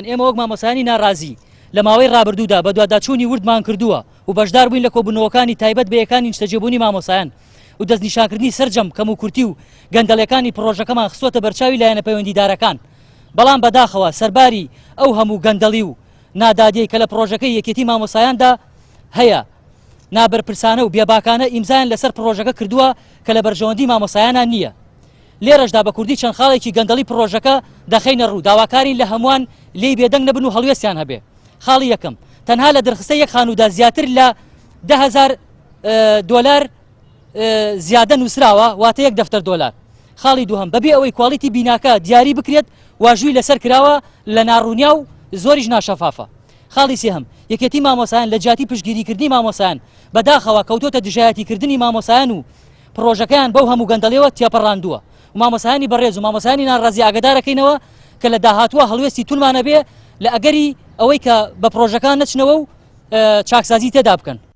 ئێمە وەک مامۆسایانی ناڕازی لە ماوەی ڕابردوودا بە دوواداچوونی وردمان کردووە و بەشدار بووین لە کۆبوونەوەکانی تایبەت بە یەکانی نیشتەجێبوونی مامۆسایان و دەستنیشانکردنی سەرجەم کەم و کورتی و گەندەڵەکانی پرۆژەکەمان خستوەتە بەرچاوی لایەنە پەیوەندیدارەکان. بەڵام بەداخەوە سەرباری ئەو هەموو گەندەڵی و نادادیەی کە لە پرۆژەکەی یەکێتی مامۆسایاندا هەیە نابەرپرسانە و بێباکانە ئیمزایان لەسەر پرۆژەکە کردووە کە لە بەرژەوەندی مامۆسایانان نییە. لێرەشدا بە کوردی چەند خاڵێکی گەندەڵی پرۆژەکە دەخەینە ڕوو داواکارین لە هەمووان لێی بێدەنگ نەبن و هەڵوێستیان هەبێ. خاڵی یەکەم تەنها لە دەرخستە یەک خانوودا زیاتر لە 10,000 دۆلار زیادە نووسراوە واتە $1 دەفتەر. خاڵی دووهەم بەبێ ئەوەی کواڵیتی بیناکە دیاری بکرێت واژووی لەسەر کراوە لە ناڕوونیا و زۆریش ناشەفافە. خاڵی سێهەم یەکێتی مامۆسایان لە جیاتی پشتگیریکردنی مامۆسایان بەداخەوە کەوتۆتە دژایەتیکردنی مامۆسایان و پرۆژەکەیان بەو هەموو گەندەڵیەوە تێپەڕاندووە و مامۆسایانی بەڕێز و مامۆسایانی ناڕازی ئاگادارەکەینەوە کە لە داهاتووە هەڵوێستی تونمانە بێ لە ئەگەری ئەوەی کە بە پرۆژەکان نەچنەوە و چاکسازی تێدا بکەن.